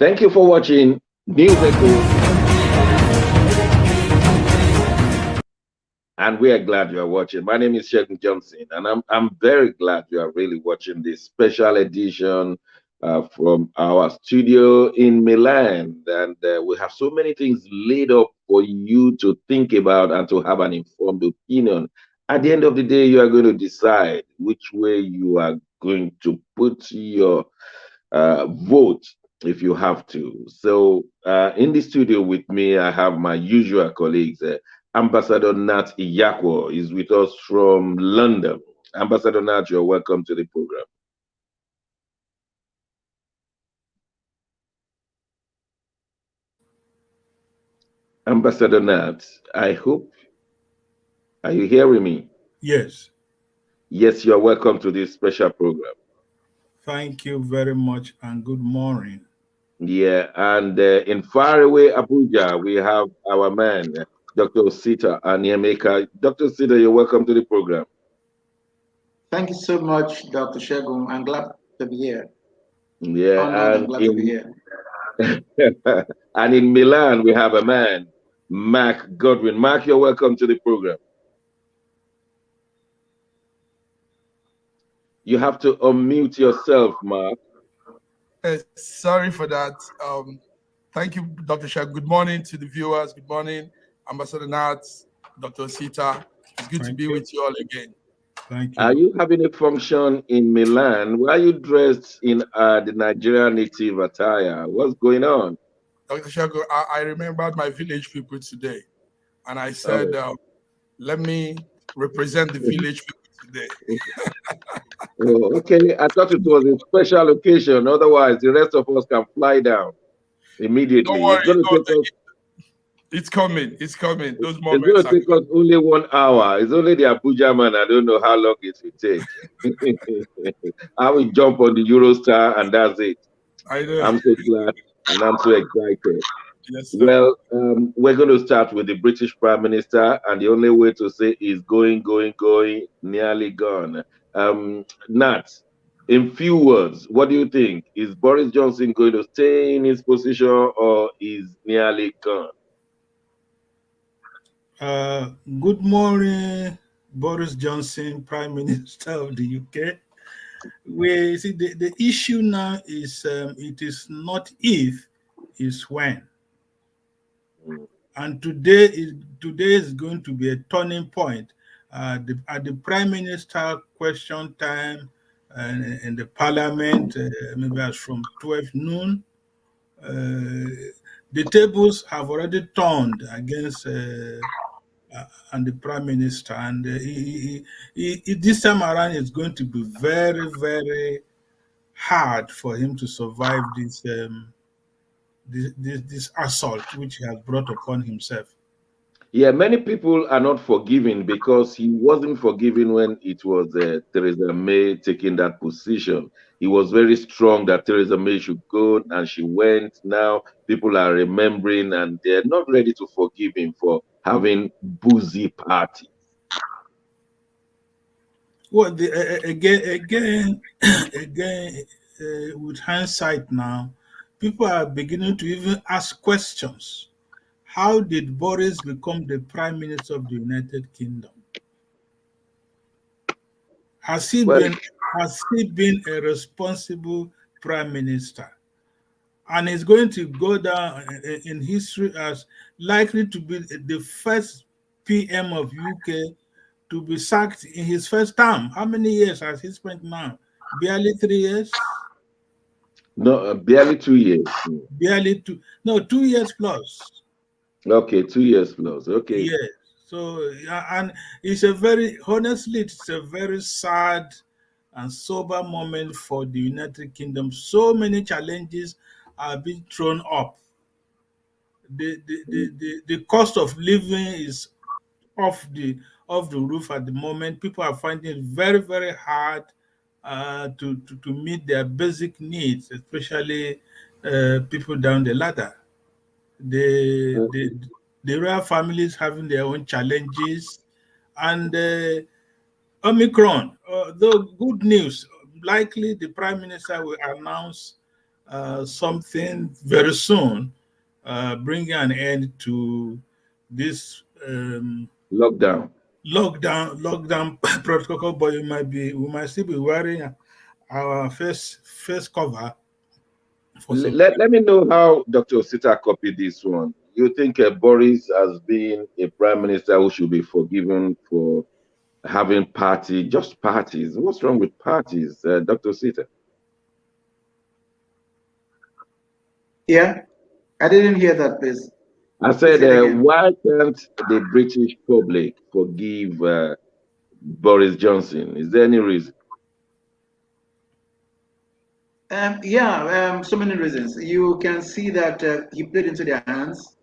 Thank you for watching News Echo, and we are glad you are watching. My name is Shegun Johnson, and I'm very glad you are really watching this special edition from our studio in Milan. And we have so many things laid up for you to think about and to have an informed opinion. At the end of the day, you are going to decide which way you are going to put your vote if you have to. So, in the studio with me, I have my usual colleagues. Ambassador Nat Iyakwo is with us from London. Ambassador Nat, you're welcome to the program. Ambassador Nat, I hope, are you hearing me? Yes. Yes, you are welcome to this special program. Thank you very much and good morning. Yeah, and in faraway Abuja, we have our man, Dr. Sita Anyemeka. Dr. Sita, you're welcome to the program. Thank you so much, Dr. Shegun. I'm glad to be here. Yeah, Honored and glad to be here. and in Milan, we have a man, Mark Godwin. Mark, you're welcome to the program. You have to unmute yourself, Mark. Sorry for that. Thank you, Dr. Shah. Good morning to the viewers. Good morning, Ambassador Nats, Dr. Sita. It's good to be with you all again. Thank you. Are you having a function in Milan? Why are you dressed in the Nigerian native attire? What's going on? Dr. Shago, I remembered my village people today, and I said, Oh. let me represent the village people today. Oh, okay. I thought it was a special occasion. Otherwise, the rest of us can fly down immediately. Don't worry, It's going to take us. It's coming. It's coming. Those It's moments going to are take us only 1 hour. It's only the Abuja man. I don't know how long it will take. I will jump on the Eurostar and that's it. I know. I'm so glad and I'm so excited. Yes, sir. Well, we're going to start with the British Prime Minister, and the only way to say is going, going, going, nearly gone. Nat, in few words, what do you think? Is Boris Johnson going to stay in his position or is nearly gone? Good morning, Boris Johnson, Prime Minister of the UK. We see the issue now is it is not if, it's when. And today is going to be a turning point. At the Prime Minister question time in the Parliament, maybe as from 12 noon, the tables have already turned against and the Prime Minister, and this time around it's going to be very, very hard for him to survive this assault which he has brought upon himself. Yeah, many people are not forgiving because he wasn't forgiving when it was Theresa May taking that position. He was very strong that Theresa May should go, and she went. Now people are remembering, and they're not ready to forgive him for having boozy parties. Well, again, with hindsight now, people are beginning to even ask questions. How did Boris become the Prime Minister of the United Kingdom? Has he Well, been a responsible Prime Minister? And is going to go down in history as likely to be the first PM of UK to be sacked in his first term. How many years has he spent now? Barely 3 years? no, barely 2 years. Barely two, no, 2 years plus. Okay, 2 years plus. Okay. Yes. So, and honestly, it's a very sad and sober moment for the United Kingdom. So many challenges are being thrown up. The cost of living is off the roof at the moment. People are finding it very, very hard to meet their basic needs, especially people down the ladder. The, Uh, the, the royal families having their own challenges. And Omicron, though good news, likely the Prime Minister will announce something very soon, bringing an end to this Lockdown. lockdown protocol. But we might still be wearing our face cover for some. Let me know how Dr. Osita copied this one. You think Boris has been a prime minister who should be forgiven for having just parties? What's wrong with parties, Dr. Osita? Yeah, I didn't hear that, please. I Please said, say it again. why can't the British public forgive Boris Johnson? Is there any reason? Yeah, so many reasons. You can see that he played into their hands.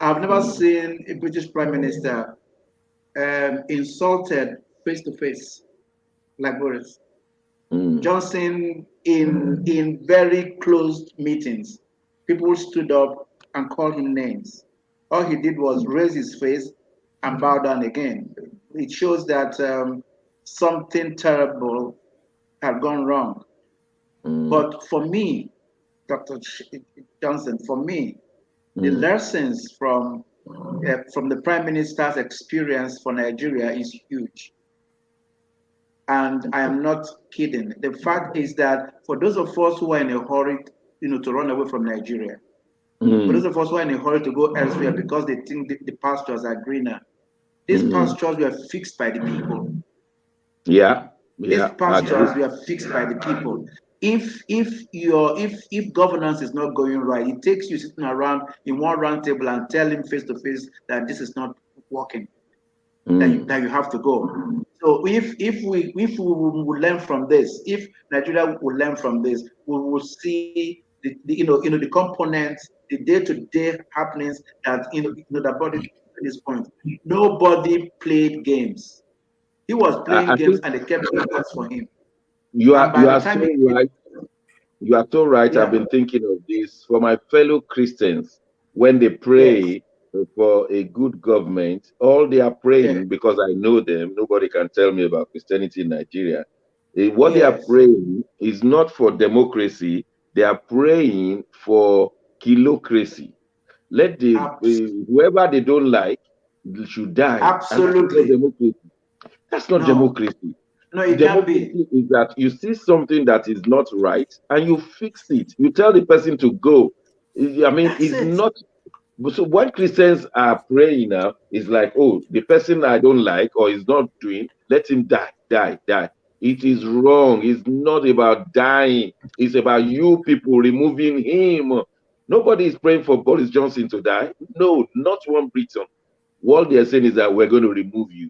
I've never Mm, seen a British Prime Minister insulted face to face like Boris mm, Johnson. In very closed meetings, people stood up and called him names. All he did was raise his face and bow down again. It shows that something terrible had gone wrong. mm, But for me, Dr. Johnson, for me, the mm. lessons from the Prime Minister's experience for Nigeria is huge. And I am not kidding. The fact is that for those of us who are in a hurry, to run away from Nigeria, for those Mm, of us who are in a hurry to go elsewhere because they think the pastures are greener, these mm. pastures were fixed by the people. Yeah, These yeah, I agree. pastures were fixed by the people. If governance is not going right, it takes you sitting around in one round table and telling face to face that this is not working, Mm, that you have to go. So if we will learn from this, if Nigeria will learn from this, we will see the components, the day-to-day happenings that brought it to this point. Nobody played games. He was playing I games think and they kept records for him. you are And by you the are time so he came, right. You are so right. I've yeah, been thinking of this for my fellow Christians when they yes, pray for a good government. All they are yeah, praying, because I know them, nobody can tell me about Christianity in Nigeria. What they are yes, praying is not for democracy, they are praying for kilocracy. Let the abs- whoever they don't like should die. And that is not absolutely. democracy. That's not No, democracy. no, it can't be. Democracy is that you see something that is not right and you fix it. You tell the person to go. I mean, That's it's it. not. So when Christians are praying now, it's like, oh, the person I don't like or is not doing, let him die, die, die. It is wrong. It's not about dying. It's about you people removing him. Nobody is praying for Boris Johnson to die. No, not one Briton. What they're saying is that we're going to remove you.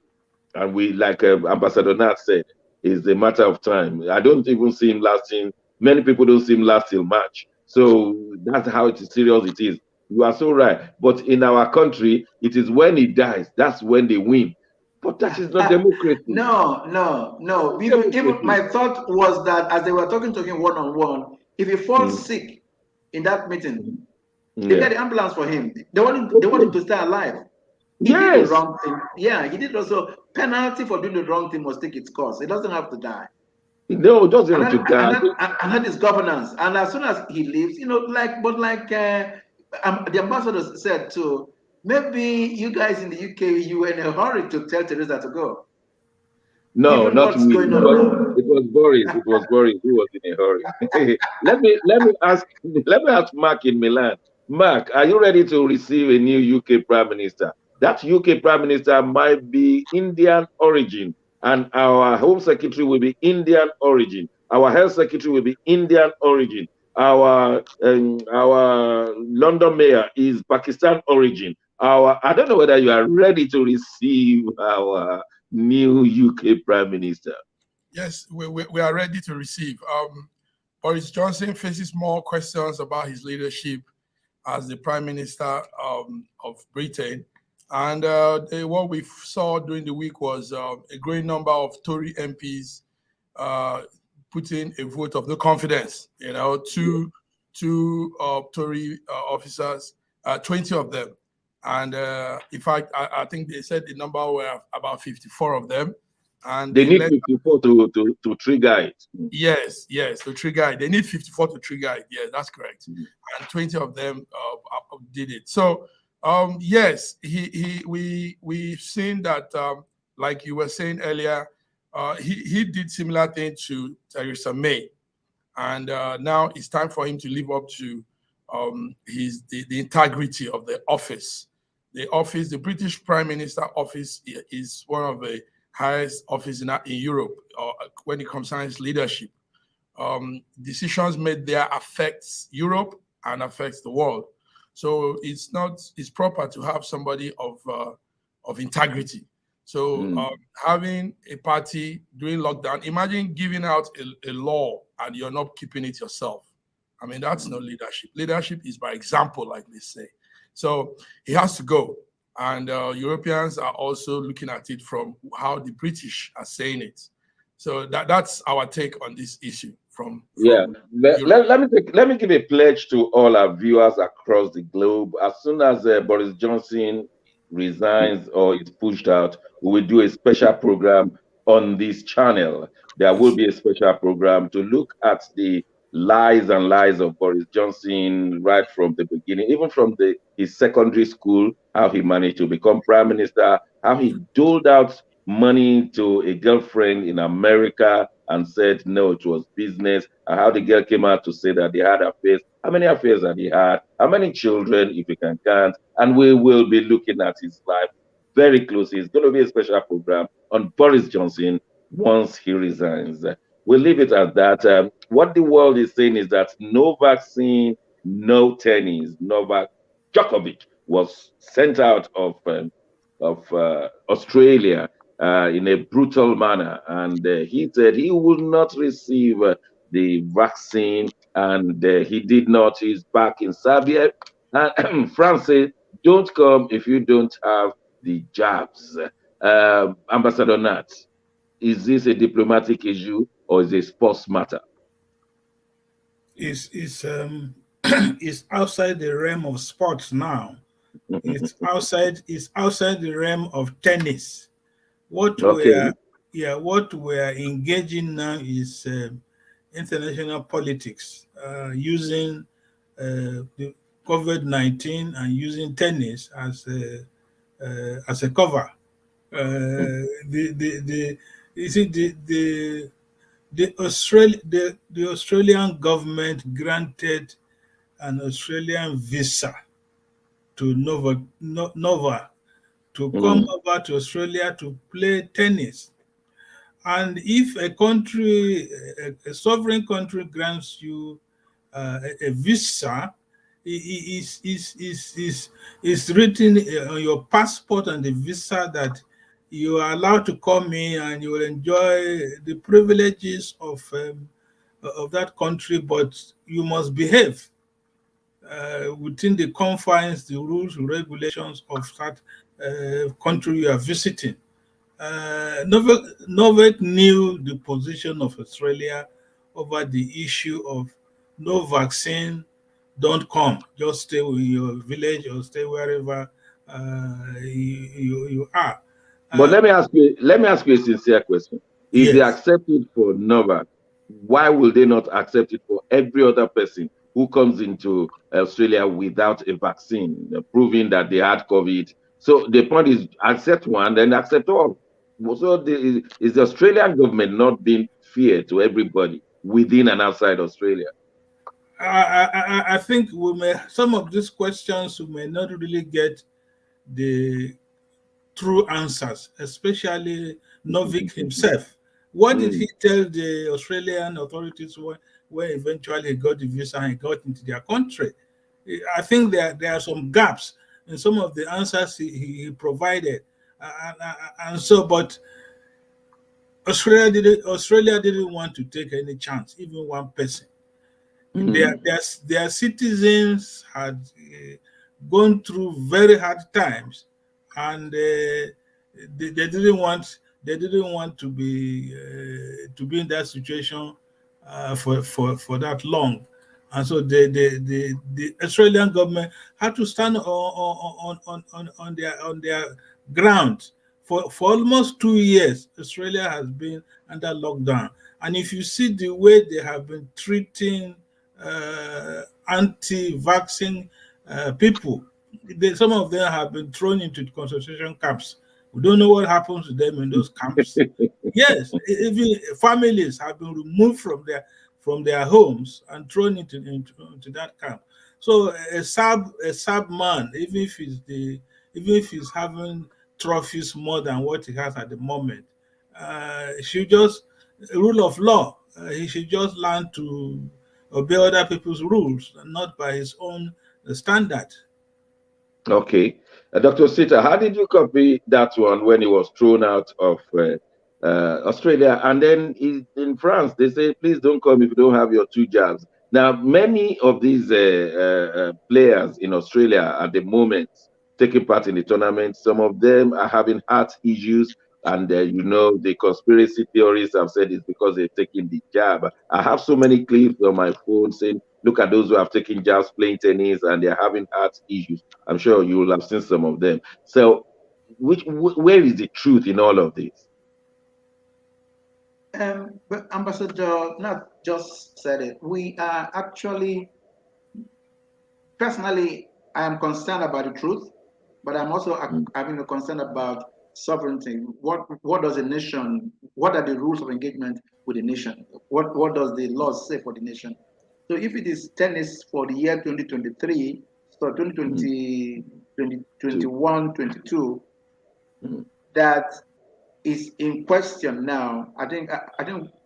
And we, like Ambassador Nat said, is a matter of time. I don't even see him lasting. Many people don't see him last till March. So that's how serious it is. You are so right. But in our country, it is when he dies, that's when they win. But that is not democracy. No, no, That's no. not Even democracy. my thought was that as they were talking to him one on one, if he falls Mm, sick in that meeting, mm, they get yeah. the ambulance for him. They want him Okay. to stay alive. He did the Yes. wrong thing. Yeah, he did also. Penalty for doing the wrong thing must take its course. He doesn't have to die. No, it doesn't And have to that, die. and I that, think and that is governance. And as soon as he leaves, the ambassador said too, maybe you guys in the UK, you were in a hurry to tell Teresa to go, no, given not what's we. going on now. It was Boris. It was Boris who was in a hurry. let me ask Mark in Milan. Mark, are you ready to receive a new UK Prime Minister? That UK Prime Minister might be Indian origin, and our Home Secretary will be Indian origin. Our Health Secretary will be Indian origin. Our London Mayor is Pakistan origin. Our I don't know whether you are ready to receive our new UK Prime Minister. Yes, we are ready to receive. Boris Johnson faces more questions about his leadership as the Prime Minister of Britain. And what we saw during the week was a great number of Tory MPs uh, putting a vote of no confidence, two Tory officers, 20 of them. And in fact, I think they said the number were about 54 of them. and They they need let 54 to trigger it. yes, to trigger it. They need 54 to trigger it. Yes, that's correct. Mm. And 20 of them did it. So yes, we've seen that like you were saying earlier, he did similar thing to Theresa May, and now it's time for him to live up to the integrity of the office. The British Prime Minister office is one of the highest office in Europe when it concerns leadership. Decisions made there affects Europe and affects the world. So it's proper to have somebody of integrity. So having a party during lockdown, imagine giving out a law and you're not keeping it yourself. I mean, that's not leadership. Leadership is by example, like they say. So he has to go. And Europeans are also looking at it from how the British are saying it. So that's our take on this issue from Yeah, Europe. let me give a pledge to all our viewers across the globe. As soon as Boris Johnson resigns or is pushed out, we will do a special program on this channel. There will Yes. be a special program to look at the lies and lies of Boris Johnson right from the beginning, even from his secondary school, how he managed to become prime minister, how he doled out money to a girlfriend in America and said no, it was business, and how the girl came out to say that they had affairs, how many affairs that he had, how many children, if you can count, and we will be looking at his life very closely. It's going to be a special program on Boris Johnson once he resigns. We'll leave it at that. What the world is saying is that no vaccine, no tennis. Novak Djokovic was sent out of Australia in a brutal manner. And he said he would not receive the vaccine, and he did not. He's back in Serbia. And France said, don't come if you don't have the jabs. Ambassador Nat, is this a diplomatic issue or is it a sports matter? Is is outside the realm of sports now. It's outside the realm of tennis. What Okay. we're what we're engaging now is international politics, using the COVID-19 and using tennis as a cover. The you see the Australian government granted an Australian visa to Nova to come Mm, over to Australia to play tennis. And if a country, a sovereign country, grants you a visa, is written on your passport and the visa that you are allowed to come in and you will enjoy the privileges of that country, but you must behave within the confines, the rules and regulations of that country you are visiting. Novak knew the position of Australia over the issue of no vaccine, don't come, just stay in your village or stay wherever you are. but Uh, let me ask you a sincere question. If they yes, accept it for Novak, why will they not accept it for every other person who comes into Australia without a vaccine, proving that they had COVID? So the point is accept one, then accept all. So is the Australian government not being fair to everybody within and outside Australia? I think we may some of these questions we may not really get the true answers, especially Novik himself. What did he Mm. tell the Australian authorities when eventually he got the visa and he got into their country? I think there are some gaps in some of the answers he provided. And so, but Australia didn't want to take any chance, even one person. Mm. Their citizens had gone through very hard times, and they didn't want to be in that situation for that long, and so the Australian government had to stand on their ground For almost 2 years, Australia has been under lockdown. And if you see the way they have been treating anti-vaccine people, some of them have been thrown into concentration camps. We don't know what happens to them in those camps. Yes, even families have been removed from their homes and thrown into that camp. So a sub man, even if he's having trophies more than what he has at the moment, should just rule of law. He should just learn to obey other people's rules and not by his own standard. Okay. Dr. Sita, how did you copy that one when he was thrown out of Australia? And then in France, they say, please don't come if you don't have your two jabs. Now, many of these players in Australia at the moment taking part in the tournament, some of them are having heart issues. And the conspiracy theorists have said it's because they're taking the jab. I have so many clips on my phone saying, look at those who have taken jabs playing tennis and they're having heart issues. I'm sure you will have seen some of them. So, where is the truth in all of this? But Ambassador not just said it. We are actually, personally, I am concerned about the truth, but I'm also having a concern about sovereignty. What does a nation? What are the rules of engagement with the nation? What does the law say for the nation? So if it is tennis for the year 2023, so 2020, 2021, 22, that is in question now. I think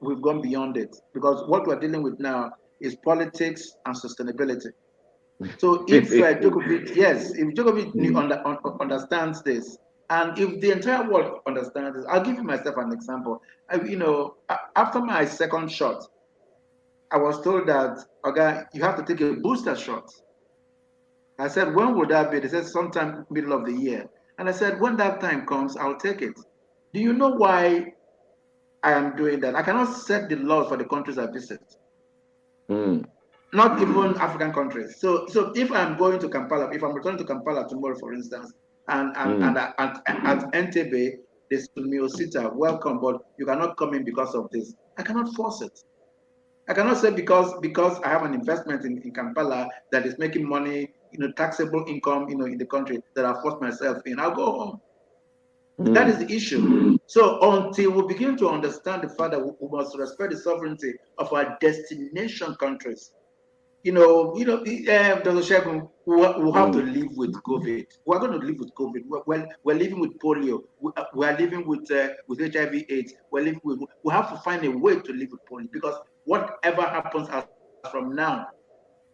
we've gone beyond it because what we're dealing with now is politics and sustainability. So if Djokovic, yes, if Djokovic understands this, and if the entire world understands this, I'll give you myself an example. After my second shot, I was told that, okay, you have to take a booster shot. I said, when would that be? They said sometime middle of the year. And I said, when that time comes, I'll take it. Do you know why I am doing that? I cannot set the laws for the countries I visit. Not even African countries. So if I'm going to Kampala, if I'm returning to Kampala tomorrow, for instance, and at Entebbe, they say to me, Osita, welcome, but you cannot come in because of this. I cannot force it. I cannot say because I have an investment in Kampala that is making money, taxable income, in the country that I forced myself in. I'll go home. That is the issue. So until we begin to understand the fact that we must respect the sovereignty of our destination countries, Dr. Shegun, we'll have to live with COVID. We're going to live with COVID. We're living with polio. We're living with HIV/AIDS. We have to find a way to live with polio because whatever happens as from now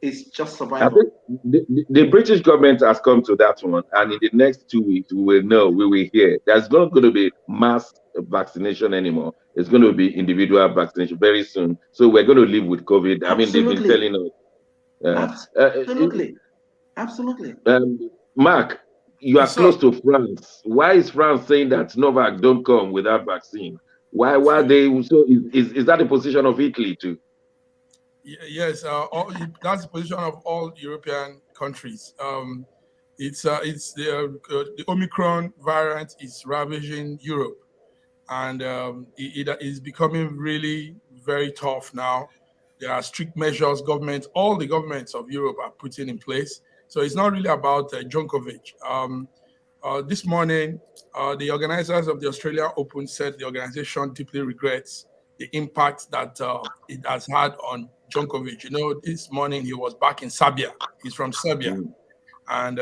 is just survival. I think the British government has come to that one, and in the next 2 weeks, we will know, we will hear. There's not going to be mass vaccination anymore. It's going to be individual vaccination very soon. So we're going to live with COVID. Absolutely. I mean, they've been telling us. Absolutely. Mark, you are Yes, close sir. to France. Why is France saying that Novak don't come without vaccine? Why they so is that the position of Italy too? Yes, that's the position of all European countries. It's the Omicron variant is ravaging Europe, and it is becoming really very tough now. There are strict measures all the governments of Europe are putting in place. So it's not really about Djokovic. This morning, the organizers of the Australian Open said the organization deeply regrets the impact that it has had on Djokovic. This morning he was back in Serbia. He's from Serbia, and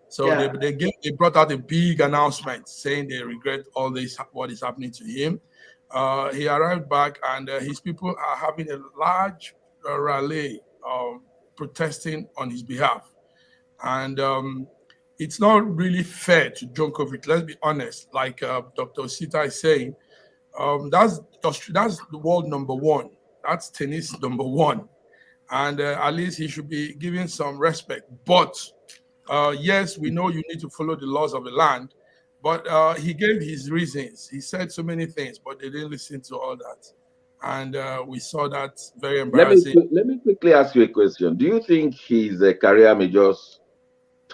so they brought out a big announcement saying they regret all this, what is happening to him. He arrived back, and his people are having a large rally protesting on his behalf, and it's not really fair to Djokovic. Let's be honest. Like Dr. Sita is saying, that's the world number one. That's tennis number one, and at least he should be given some respect. But yes, we know you need to follow the laws of the land. But he gave his reasons. He said so many things, but they didn't listen to all that, and we saw that very Let me embarrassing. let me quickly ask you a question. Do you think his career may just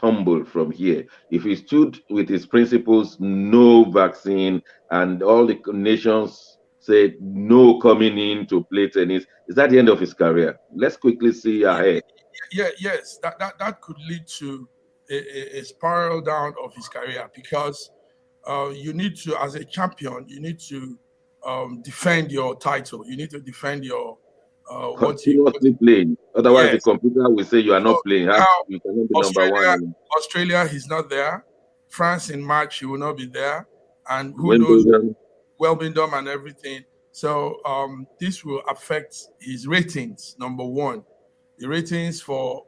tumble from here. If he stood with his principles, no vaccine, and all the nations said no coming in to play tennis, is that the end of his career? Let's quickly see ahead. Yes, that could lead to a spiral down of his career, because you need to, as a champion, you need to defend your title. You need to defend your what. Continuously playing. Otherwise, the Yes. computer will say you are So not playing. now You cannot be number one Australia, anymore. Australia, he's not there. France in March, he will not be there, and who knows, Wimbledon. Wimbledon and everything. So this will affect his ratings. Number one, the ratings for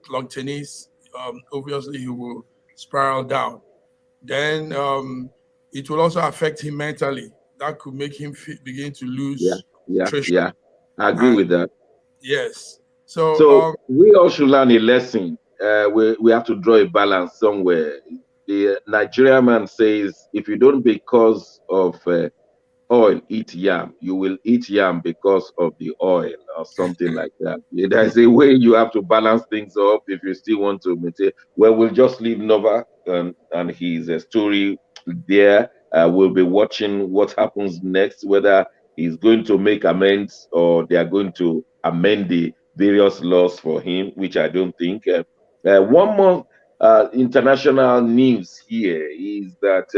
long tennis. Obviously, he will spiral down. Then it will also affect him mentally. That could make him begin to Yeah, lose yeah, concentration. yeah. I agree And with that. yes, so So we all should learn a lesson. We have to draw a balance somewhere. The Nigerian man says, if you don't because of oil eat yam, you will eat yam because of the oil or something like that. Yeah, there's a way you have to balance things up if you still want to maintain. Well, we'll just leave Nova and his story there. We'll be watching what happens next, whether he's going to make amends or they are going to amend the various laws for him, which I don't think. One more international news here is that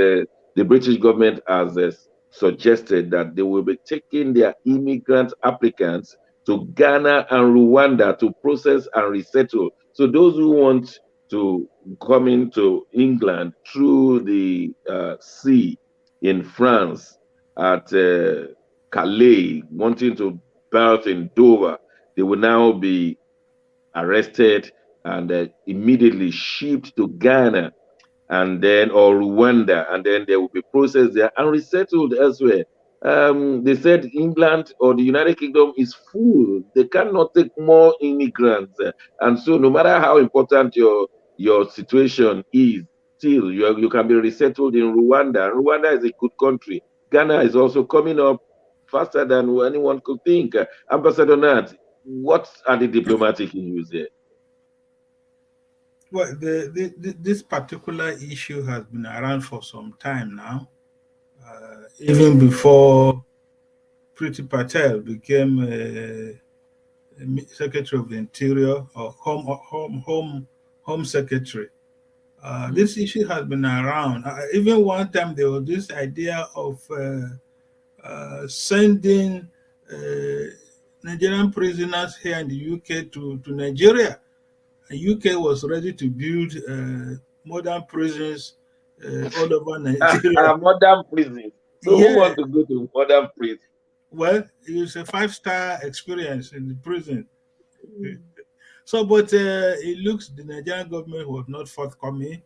the British government has suggested that they will be taking their immigrant applicants to Ghana and Rwanda to process and resettle. So those who want to come into England through the sea in France at Calais, wanting to berth in Dover, they will now be arrested and immediately shipped to Ghana and then or Rwanda, and then they will be processed there and resettled elsewhere. They said England or the United Kingdom is full; they cannot take more immigrants, and so no matter how important your situation is, still you can be resettled in Rwanda. Rwanda is a good country. Ghana is also coming up faster than anyone could think. Ambassador Nat, what are the diplomatic issues there? Well, this particular issue has been around for some time now, even before Priti Patel became Secretary of the Interior or Home Secretary. This issue has been around. Even one time there was this idea of sending Nigerian prisoners here in the UK to Nigeria. The UK was ready to build modern prisons all over Nigeria. Modern prison. So who Yeah, want to go to modern prison? well, it's a five-star experience in the prison. So, but it looks the Nigerian government was not forthcoming.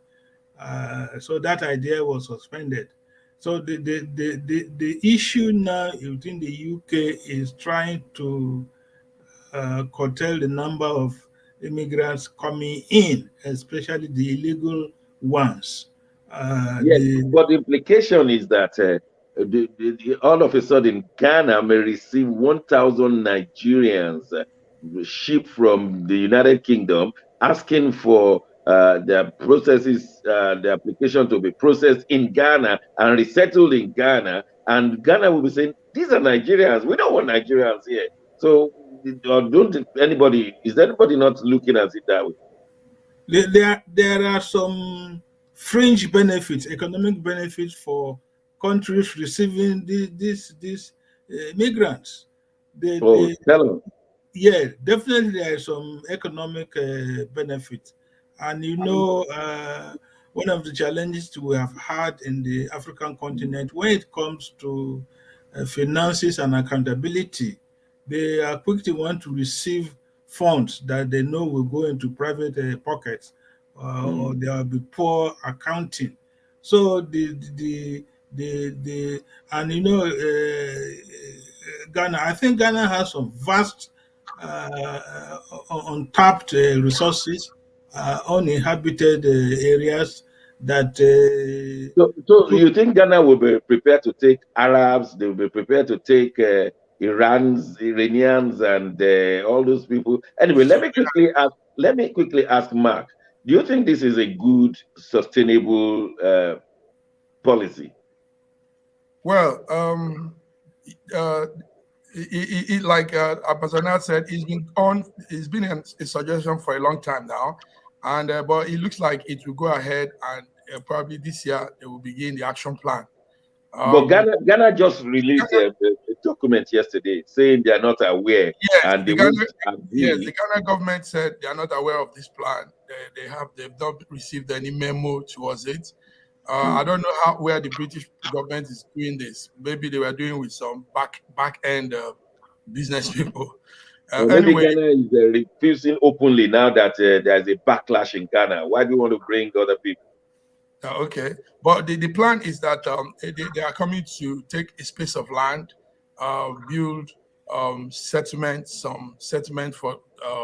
So that idea was suspended. So the issue now within the UK is trying to curtail the number of immigrants coming in, especially the illegal ones. Yes, but the implication is that all of a sudden Ghana may receive 1,000 Nigerians shipped from the United Kingdom asking for their processes, the application to be processed in Ghana and resettled in Ghana. And Ghana will be saying, these are Nigerians. We don't want Nigerians here. So, is anybody not looking at it that way? There are some fringe benefits, economic benefits for countries receiving these migrants. Oh, They tell them. Yeah, definitely there is some economic benefit. And one of the challenges we have had in the African continent when it comes to finances and accountability, they are quick to want to receive funds that they know will go into private pockets, or there will be poor accounting. So the and Ghana, I think Ghana has some vast untapped resources, uninhabited areas that So you think Ghana will be prepared to take Arabs? They will be prepared to take Iranians, and all those people. Anyway, let me quickly ask Mark. Do you think this is a good, sustainable policy? Well, uh, like Abasanat said, it's been a suggestion for a long time now, and but it looks like it will go ahead, and probably this year they will begin the action plan. But Um, Ghana just released a document yesterday saying they are not aware yes, and they won't The agree. Ghana government said they are not aware of this plan. They've not received any memo towards it. I Mm. don't know where the British government is doing this. Maybe they were doing with some back end business people. Or maybe Anyway, Ghana is refusing openly now that there's a backlash in Ghana. Why do you want to bring other people? okay, but the plan is that they are coming to take a space of land, build some settlement for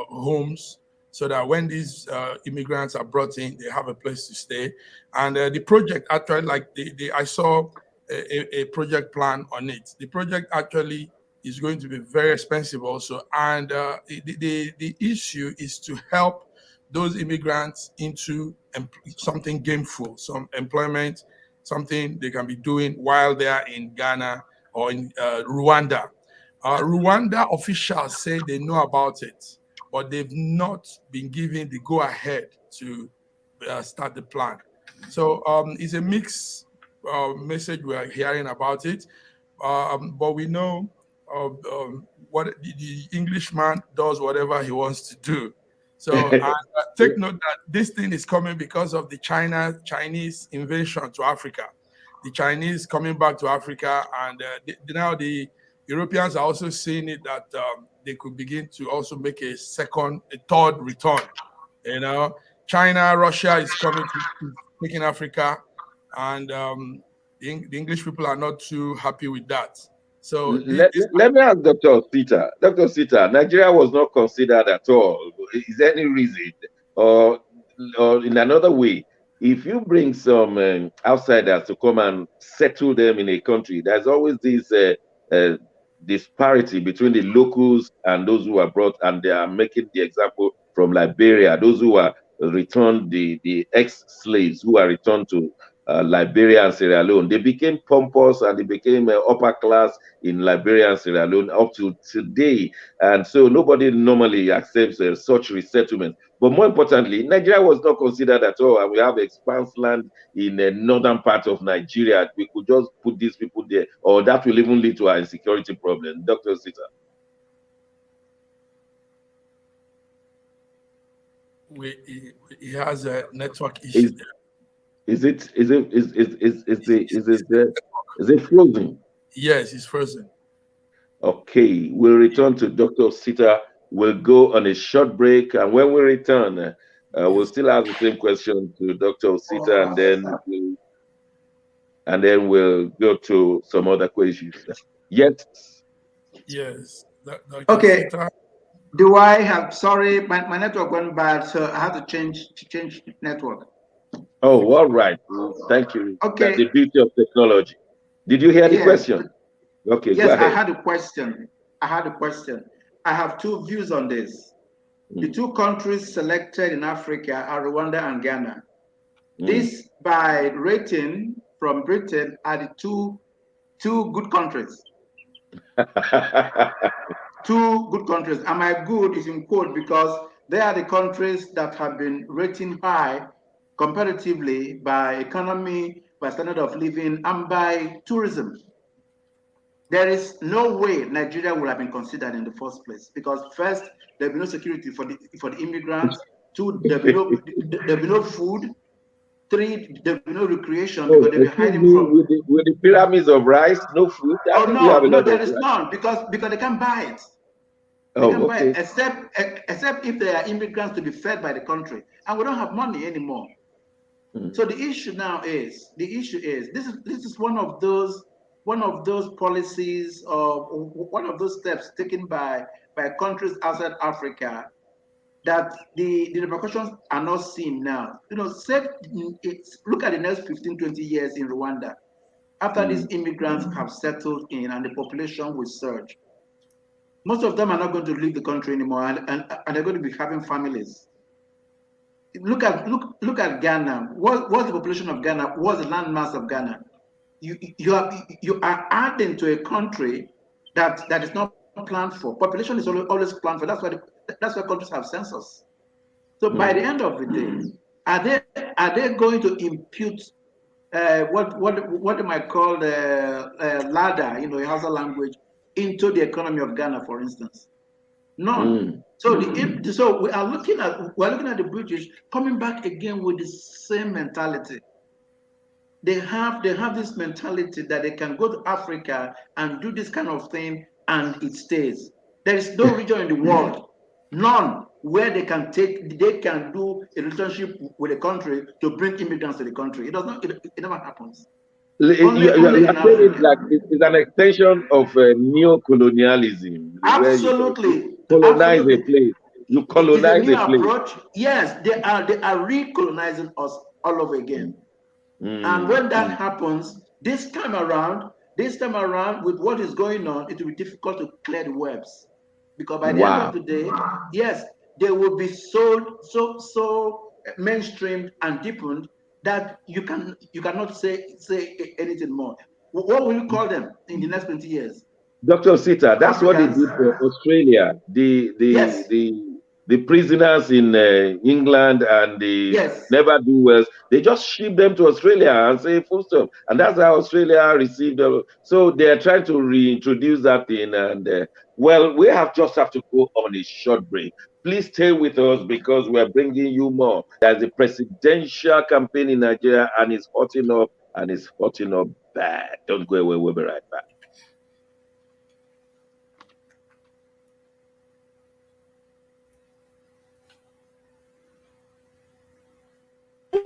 homes, so that when these immigrants are brought in, they have a place to stay. And the project actually, like I saw a project plan on it. The project actually is going to be very expensive also, and the issue is to help those immigrants into something gainful, some employment, something they can be doing while they are in Ghana or in Rwanda. Rwanda officials say they know about it, but they've not been given the go ahead to start the plan. So it's a mixed message we are hearing about it, but we know what the Englishman does whatever he wants to do. So take note that this thing is coming because of the Chinese invasion to Africa. The Chinese coming back to Africa, and now the Europeans are also seeing it that they could begin to also make a third return. You know, China, Russia is coming to taking Africa, and the English people are not too happy with that. So this Let me ask Dr. Sita. Dr. Sita, Nigeria was not considered at all. Is there any reason? Or, or in another way, if you bring some outsiders to come and settle them in a country, there's always this uh, disparity between the locals and those who are brought, and they are making the example from Liberia, those who are returned, the ex-slaves who are returned to Liberia and Sierra Leone. They became pompous and they became upper class in Liberia and Sierra Leone up to today. And so nobody normally accepts such resettlement. But more importantly, Nigeria was not considered at all. And we have expanse land in the northern part of Nigeria. We could just put these people there, or that will even lead to our insecurity problem. Dr. Sita. he has a network issue Is there. is it is it frozen? Yes, it's frozen. Okay, we'll return to Dr. Sita. We'll go on a short break, and when we return, we'll Yes, still ask the same question to Dr. Sita, and then we'll go to some other questions. Yes. yes. Dr. Okay. Sita. Do I have, sorry, my network went bad, so I have to change network. Oh, all right. Thank you. That's Okay. the beauty of technology. Did you hear the Yes. question? Okay, go Yes, I ahead. had a question. I have two views on this. The Mm, two countries selected in Africa are Rwanda and Ghana. mm. This, by rating from Britain, are the two good countries. Two good countries. And my good is in quote because they are the countries that have been rating high comparatively by economy, by standard of living, and by tourism. There is no way Nigeria would have been considered in the first place because first there'll be no security for the immigrants. Two, there'll be no food. Three, there'll be no recreation because Oh, they'll be excuse hiding me, from. with the pyramids of rice, no food. I Oh think we have no, a no, lot there of is rice. none because they can't buy it. They Oh, can buy it okay. except if they are immigrants to be fed by the country, and we don't have money anymore. Mm, So the issue is one of those policies or one of those steps taken by countries outside Africa that the repercussions are not seen now. Look at the next 15, 20 years in Rwanda after these mm. immigrants have settled in and the population will surge. Most of them are not going to leave the country anymore and they're going to be having families. look at Ghana. What's the population of Ghana? What's the landmass of Ghana? You are adding to a country that is not planned for. Population is always planned for. That's why countries have census. So by the end of the day, are they going to impute what they might call the ladder, in Hausa language, into the economy of Ghana, for instance? None. So we're looking at the British coming back again with the same mentality. They have this mentality that they can go to Africa and do this kind of thing and it stays. There is no region in the world, none, where they can do a relationship with a country to bring immigrants to the country. It does not. It never happens. Only You are in saying it Africa. like it's an extension of neo-colonialism, where you Absolutely, colonize a absolutely. place. You It is a colonize new a place. approach. Yes, they are recolonizing us all over again. And Mm, when that mm. happens, this time around, with what is going on, it will be difficult to clear the webs. Because by the end of Wow. the day, yes, they will be so mainstreamed and deepened that you cannot say anything more. What will you call them in the next 20 years? Dr. Sita, that's what they Africans? did for Australia. Yes, The prisoners in England and the yes. never do wells, they just ship them to Australia and say full stop. And that's how Australia received them. So they are trying to reintroduce that thing. And well, we just have to go on a short break. Please stay with us because we're bringing you more. There's a presidential campaign in Nigeria and it's hotting up and it's hotting up bad. Don't go away. We'll be right back.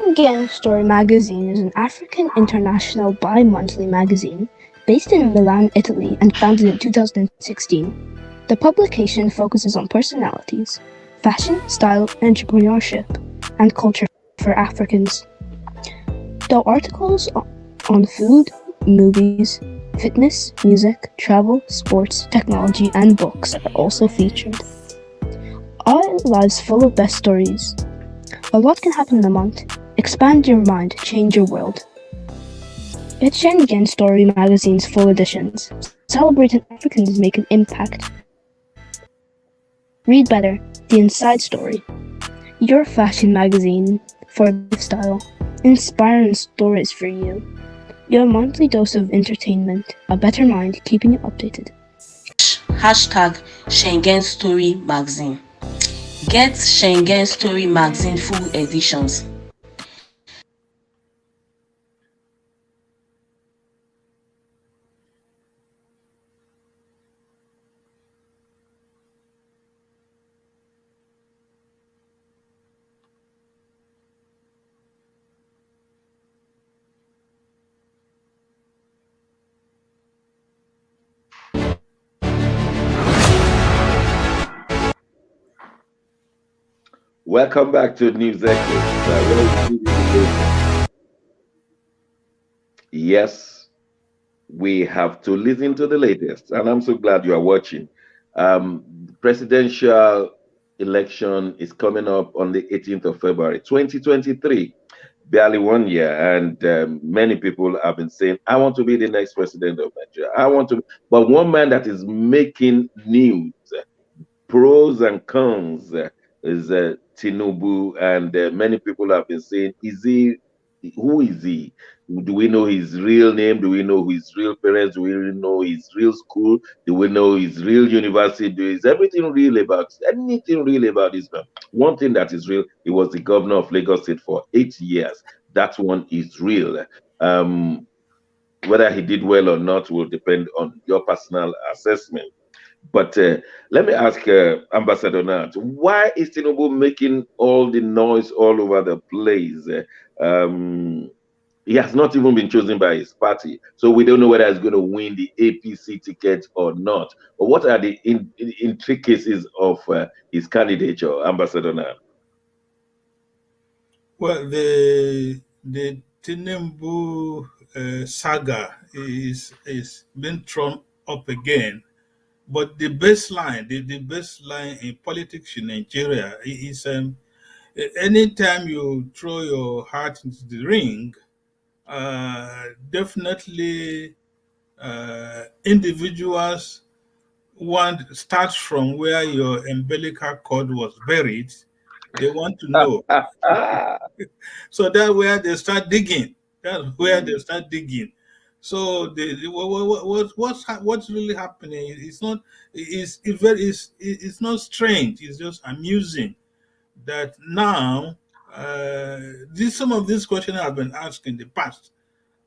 Again Story magazine is an African international bi-monthly magazine based in Milan, Italy, and founded in 2016. The publication focuses on personalities, fashion, style, entrepreneurship, and culture for Africans. Though articles on food, movies, fitness, music, travel, sports, technology, and books are also featured. Our lives full of best stories. A lot can happen in a month. Expand your mind, change your world. Get Schengen Story magazine's full editions. Celebrating Africans make an impact. Read better, the inside story. Your fashion magazine for lifestyle. Inspiring stories for you. Your monthly dose of entertainment. A better mind keeping you updated. Hashtag Schengen Story Magazine. Get Schengen Story Magazine full editions. Welcome back to News Echoes, where we give you the latest. Yes, we have to listen to the latest, and I'm so glad you are watching. Presidential election is coming up on the 18th of February, 2023. Barely 1 year, and many people have been saying, "I want to be the next president of Nigeria. I want to." But one man that is making news, pros and cons, is Tinubu, and many people have been saying, "Is he? Who is he? Do we know his real name? Do we know his real parents? Do we know his real school? Do we know his real university? Is everything real about anything real about this man?" One thing that is real, he was the governor of Lagos State for 8 years. That one is real. Um, whether he did well or not will depend on your personal assessment. But let me ask Ambassador Nat, why is Tinubu making all the noise all over the place? He has not even been chosen by his party, so we don't know whether he's going to win the APC ticket or not. But what are the intricacies of his candidature, Ambassador Nat? Well, the Tinubu saga is being thrown up again. But the baseline in politics in Nigeria is anytime you throw your heart into the ring, definitely individuals want starts from where your umbilical cord was buried. They want to know. So that's where they start digging. That's where they start digging. So what's really happening? It's not. It's not strange. It's just amusing that now some of these questions have been asked in the past,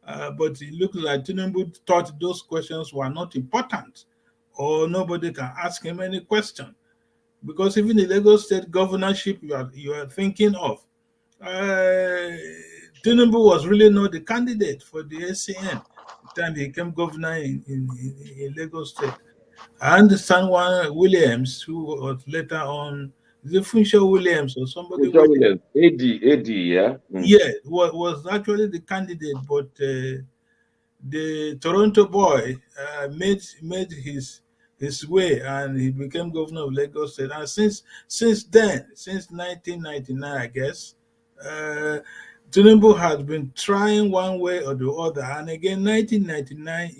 but it looks like Tinubu thought those questions were not important, or nobody can ask him any question, because even the Lagos State governorship you are thinking of, uh, Tinubu was really not the candidate for the ACN the time he became governor in Lagos State. I understand one Williams, who was later on the Funshaw Williams or somebody Future Williams. Williams, AD, yeah. Yeah, was actually the candidate, but the Toronto boy made his way, and he became governor of Lagos State. And since then, since 1999, I guess, uh, Tinubu has been trying one way or the other. And again, 1999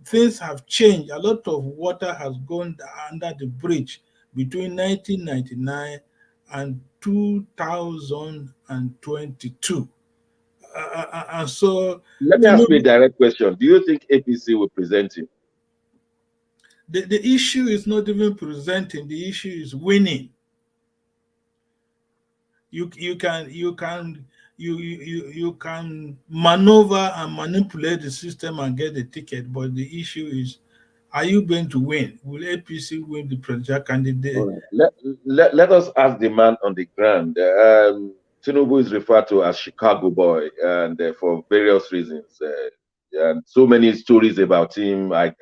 things have changed. A lot of water has gone under the bridge between 1999 and 2022. And so Let me ask you a Tinubu, direct question. Do you think APC will present him? the issue is not even presenting, the issue is winning. You can maneuver and manipulate the system and get the ticket, but the issue is, are you going to win? Will APC win the presidential candidate? All right. Let us ask the man on the ground. Tinubu is referred to as Chicago boy, and for various reasons. And so many stories about him. I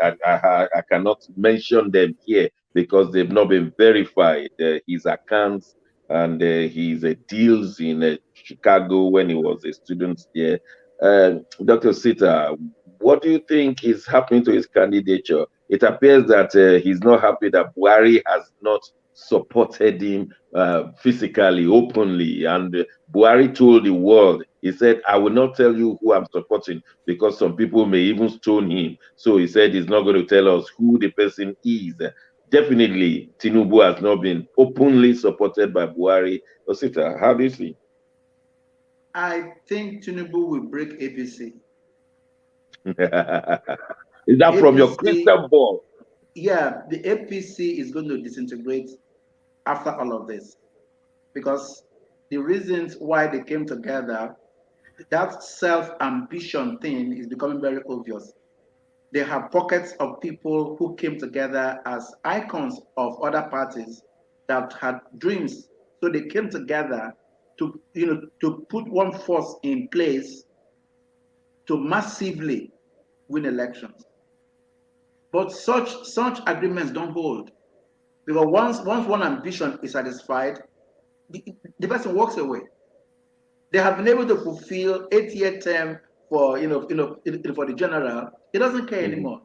cannot mention them here because they've not been verified. His accounts and his deals in Chicago when he was a student there. Dr. Sita, what do you think is happening to his candidature? It appears that he's not happy that Buhari has not supported him physically, openly. And Buhari told the world, he said, I will not tell you who I'm supporting because some people may even stone him. So he said he's not going to tell us who the person is. Definitely, Tinubu has not been openly supported by Buhari. Osita, how do you see? I think Tinubu will break APC. Is that from your APC, crystal ball? yeah, the APC is going to disintegrate after all of this, because the reasons why they came together, that self-ambition thing is becoming very obvious. They have pockets of people who came together as icons of other parties that had dreams. So they came together to put one force in place to massively win elections. But such agreements don't hold, because once one ambition is satisfied, the person walks away. They have been able to fulfill 8-year term for for the general. He doesn't care anymore.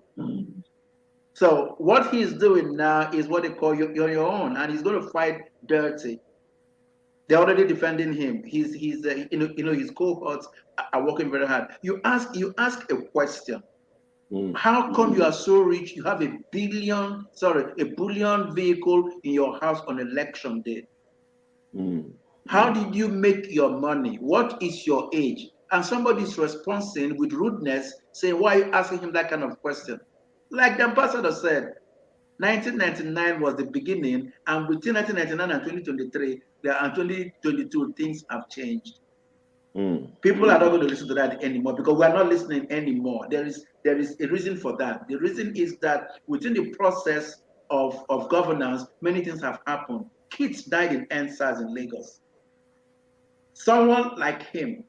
So what he's doing now is what they call you're your own, and he's going to fight dirty. They're already defending him. He's his cohorts are working very hard. You ask a question. How come you are so rich? You have a bullion vehicle in your house on election day. How did you make your money? What is your age? And somebody's responding with rudeness, saying, why are you asking him that kind of question? Like the ambassador said, 1999 was the beginning, and between 1999 and 2023, and 2022, things have changed. People are not going to listen to that anymore, because we are not listening anymore. There is a reason for that. The reason is that within the process of governance, many things have happened. Kids died in NSAS in Lagos. Someone like him,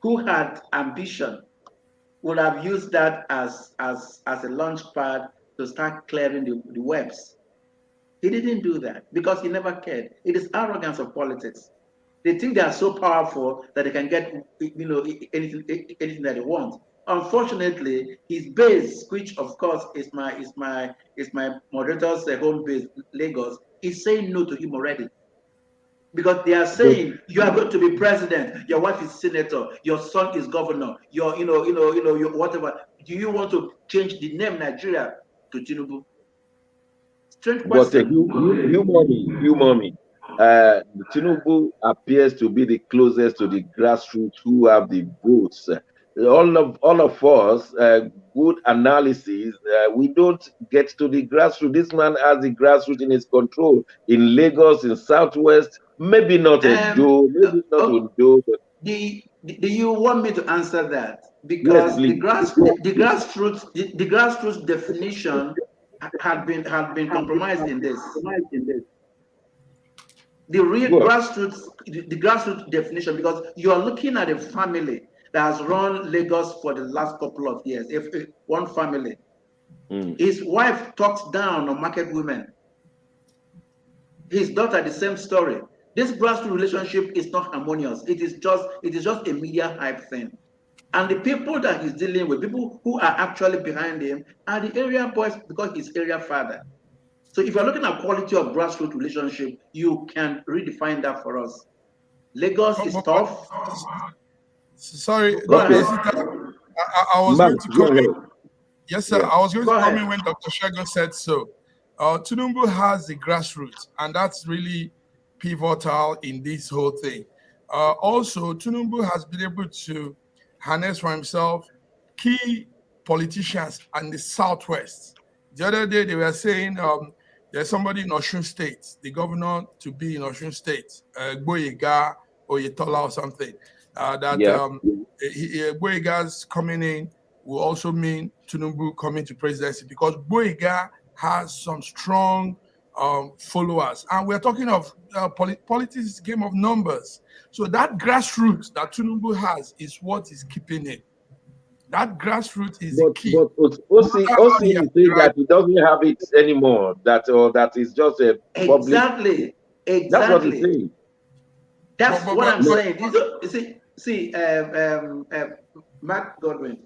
who had ambition, would have used that as a launch pad to start clearing the webs. He didn't do that because he never cared. It is arrogance of politics. They think they are so powerful that they can get anything that they want. Unfortunately, his base, which of course is my moderator's home base, Lagos, is saying no to him already. Because they are saying you are going to be president, your wife is senator, your son is governor, your your whatever. Do you want to change the name Nigeria to Tinubu? Strange But question. humor me. Tinubu appears to be the closest to the grassroots who have the votes. All of us, good analysis. We don't get to the grassroots. This man has the grassroots in his control in Lagos, in Southwest. Maybe not Um, Edo, maybe not oh, Ondo, but do you want me to answer that? yes, Because please. the grassroots definition had been compromised in this. The real Go on. grassroots definition, because you are looking at a family that has run Lagos for the last couple of years. If one family, Mm. his wife talks down on market women, his daughter the same story. This grassroots relationship is not harmonious. It is just a media hype thing. And the people that he's dealing with, people who are actually behind him, are the area boys because he's area father. So if you're looking at quality of grassroots relationship, you can redefine that for us. Lagos is tough. Sorry, Go Okay, ahead. Osita, I was Mark, going to go come in. ahead. Yes, sir. Yeah. I was going to Go come ahead. in when Dr. Shagun said so. Tinubu has the grassroots, and that's really pivotal in this whole thing. Also, Tinubu has been able to harness for himself key politicians in the Southwest. The other day, they were saying there's somebody in Osun State, the governor to be in Osun State, Gboyega Oyetola or something, that Yeah. Gboyega's coming in will also mean Tinubu coming to presidency because Boyega has some strong followers. And we're talking of politics, game of numbers. So that grassroots that Tinubu has is what is keeping it. That grassroots is the key. But No matter how Osi he has is saying derived. that he doesn't have it anymore. That or that is just a public. Exactly. That's what he's Exactly. saying. That's But, but, what but, I'm but saying. See, Mark Godwin,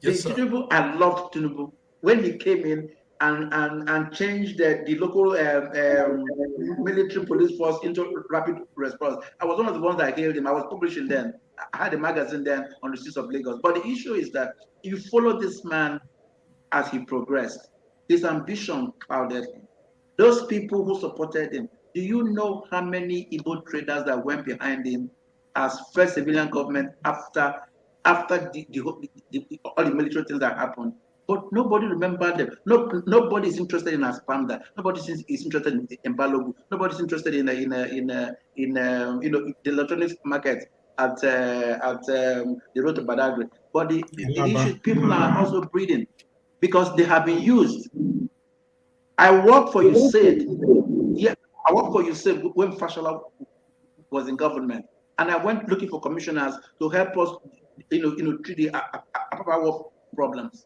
yes, the sir. Tinubu, I loved Tinubu when he came in and changed the local military police force into rapid response. I was one of the ones that hailed him. I was publishing then. I had a magazine then on the streets of Lagos. But the issue is that you follow this man as he progressed. His ambition clouded him. Those people who supported him, do you know how many Igbo traders that went behind him as first civilian government after all the military things that happened? But nobody remembered them. Nobody is interested in Aspanda. Nobody is interested in Balogu. Nobody is interested in the electronics market at the road to Badagry. But the issue, people are also breeding because they have been used. I work for USAID. Yeah, I work for USAID when Fashola was in government, and I went looking for commissioners to help us, treat the Apapa War problems.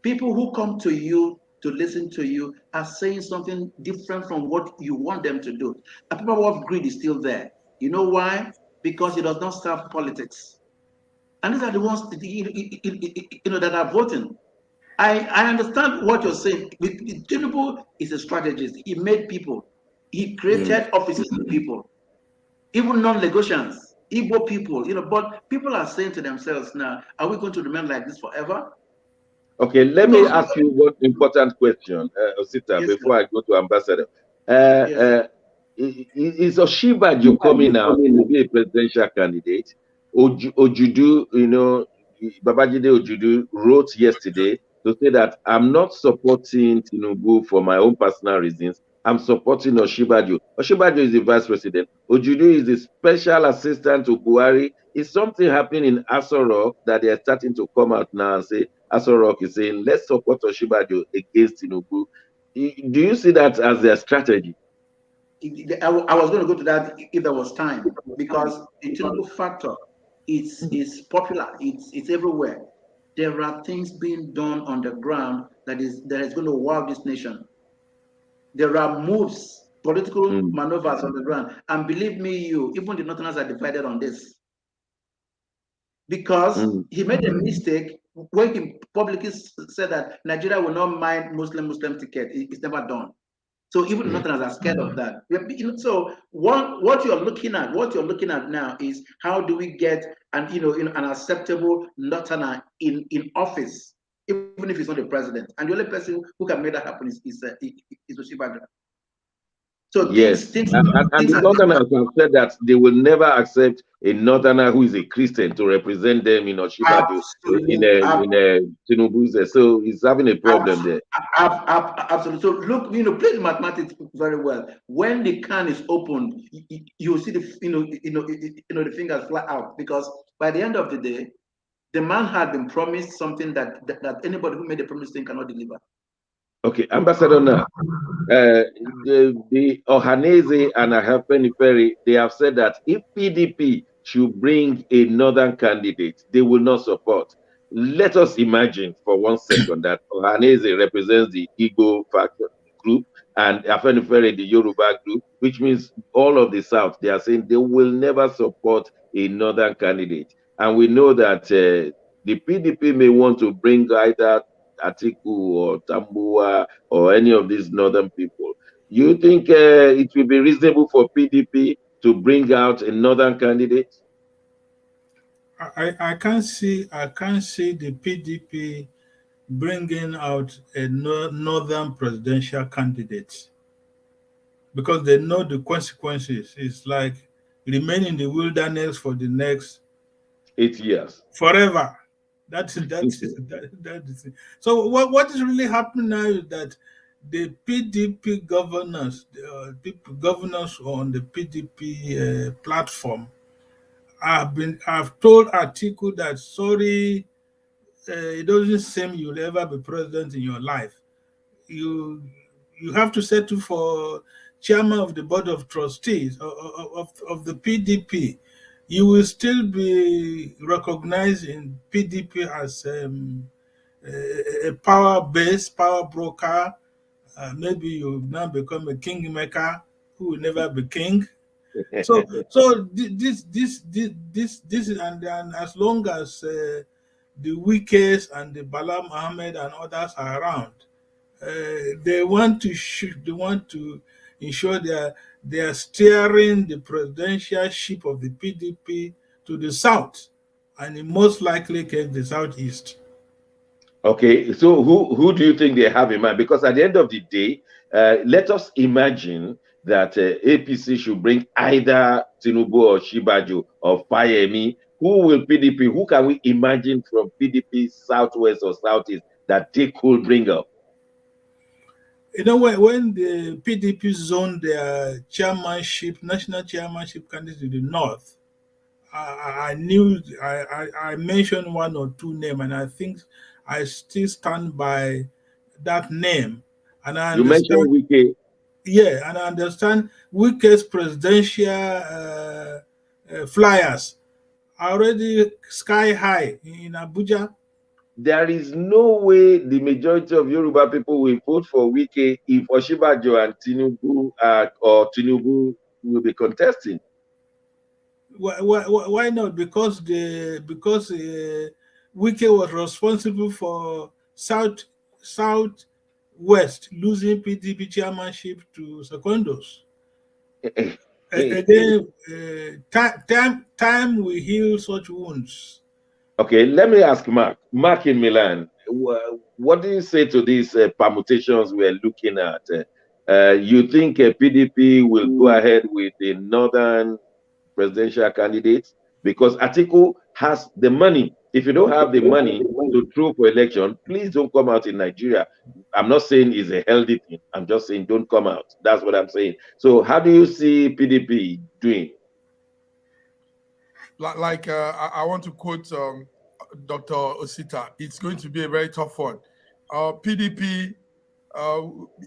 People who come to you to listen to you are saying something different from what you want them to do. Apapa War greed is still there. You know why? Because it does not serve politics, and these are the ones that are voting. I understand what you're saying. Tinubu is a strategist. He made people. He Mm. created offices for people, even non-Lagosians, Igbo people. But people are saying to themselves now, "Are we going to remain like this forever?" Okay, let me Because ask you one important question, Osita, yes, before I go to Ambassador. Uh, yes. uh, is Oshibaju coming out to be a presidential candidate? Ojudu, Babajide Ojudu wrote yesterday to say that I'm not supporting Tinubu for my own personal reasons. I'm supporting Oshibaju. Oshibaju is the vice president. Ojudu is the special assistant to Buhari. Is something happening in Aso Rock that they are starting to come out now and say, Aso Rock is saying, let's support Oshibaju against Tinubu. Do you see that as their strategy? I was going to go to that if there was time, because the Tinubu factor is popular. It's everywhere. There are things being done on the ground that is going to wow this nation. There are moves, political Mm, maneuvers on the ground. And believe me, even the Northerners are divided on this. Because mm, he made a mistake when he publicly said that Nigeria will not mind Muslim ticket. It's never done. So even Northerners are scared of that. So what you're looking at now is how do we get an acceptable Northerner in office, even if he's not the president. And the only person who can make that happen is Osinbajo. So Yes, and things the are Northerners have said that they will never accept a Northerner who is a Christian to represent them in Oshibaju in a Tinubu's. So he's having a problem there. Absolutely. So look, play the mathematics very well. When the can is opened, you see the fingers fly out, because by the end of the day, the man had been promised something that anybody who made a promise thing cannot deliver. Okay, Ambassador now. The Ohaneze and Ahafeniferi, they have said that if PDP should bring a northern candidate, they will not support. Let us imagine for 1 second that Ohaneze represents the Igbo faction group and Afenifere the Yoruba group, which means all of the South. They are saying they will never support a northern candidate. And we know that the PDP may want to bring either Atiku or Tambua or any of these northern people. You think it will be reasonable for PDP to bring out a northern candidate? I can't see the PDP bringing out a northern presidential candidate, because they know the consequences. It's like remain in the wilderness for the next 8 years. forever. That is it. So what is really happening now is that the PDP governors, governors on the PDP platform, have told Atiku that sorry, it doesn't seem you'll ever be president in your life. You have to settle for chairman of the board of trustees of the PDP. You will still be recognized in PDP as a power base, power broker. Maybe you now become a kingmaker who will never be king. So this is, and as long as the Wikes and the Balam Ahmed and others are around, they want to ensure they are steering the presidential ship of the PDP to the south, and in most likely case the southeast. Okay, so who do you think they have in mind? Because at the end of the day, let us imagine that APC should bring either Tinubu or Shibaju or Fayemi. Who will PDP? Who can we imagine from PDP Southwest or Southeast that they could bring up? You know, when the PDP zoned their chairmanship, national chairmanship candidates to the north, I mentioned one or two names, and I think I still stand by that name. And I You understand, mentioned Wike. yeah, and I understand Wike's presidential flyers are already sky high in Abuja. There is no way the majority of Yoruba people will vote for Wike if Oshibajo and Tinubu or Tinubu will be contesting. Why not? Because Wike was responsible for Southwest losing PDP chairmanship to Secondos. Again, time will heal such wounds. Okay, let me ask Mark. Mark in Milan, what do you say to these permutations we're looking at? You think PDP will go ahead with the northern presidential candidates? Because Atiku has the money. If you don't have the money to throw for election, please don't come out in Nigeria. I'm not saying it's a healthy thing. I'm just saying don't come out. That's what I'm saying. So how do you see PDP doing? I want to quote Dr. Osita. It's going to be a very tough one. PDP,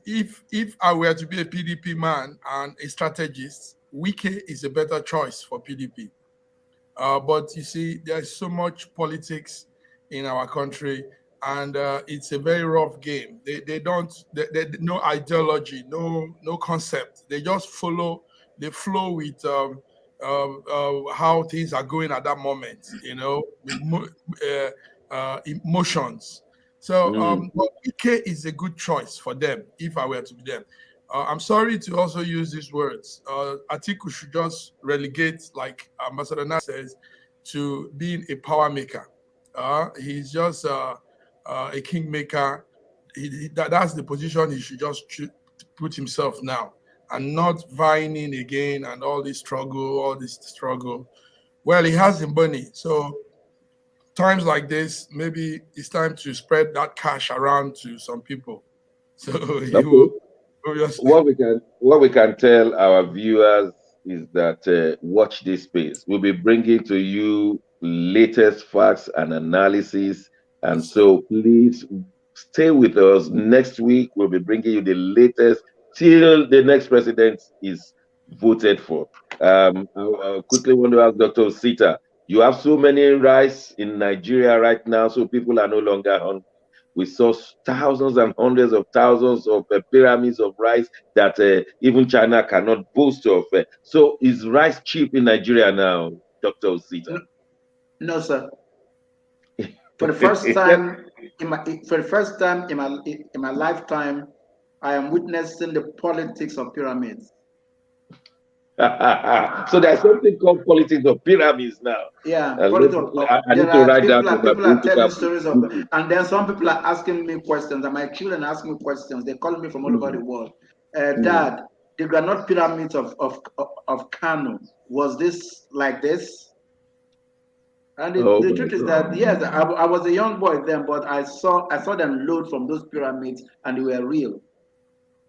if I were to be a PDP man and a strategist, Wike is a better choice for PDP. But you see, there's so much politics in our country, and it's a very rough game. They no ideology, no concept. They just flow with how things are going at that moment, with emotions. So Ike is a good choice for them if I were to be them. I'm sorry to also use these words. Atiku should just relegate, like Ambassador Na says, to being a power maker. He's just a kingmaker. That's the position he should just put himself now, and not vying again and all this struggle. Well, he has the money, so times like this, maybe it's time to spread that cash around to some people. So he will obviously. What we can tell our viewers is that watch this space. We'll be bringing to you latest facts and analysis, and so please stay with us. Next week we'll be bringing you the latest till the next president is voted for. I quickly want to ask Dr. Sita. You have so many rice in Nigeria right now, so people are no longer hungry. We saw thousands and hundreds of thousands of pyramids of rice that even China cannot boast of. So is rice cheap in Nigeria now, Dr. Osita? No, sir. For the first time in my lifetime, I am witnessing the politics of pyramids. So there's something called politics of pyramids now. Yeah, I need to write people that. people are telling stories of, and then some people are asking me questions, and my children ask me questions. They call me from all over the world. Dad, the granite pyramids of Kano, was this like this? And the truth is that yes, I was a young boy then, but I saw them load from those pyramids, and they were real.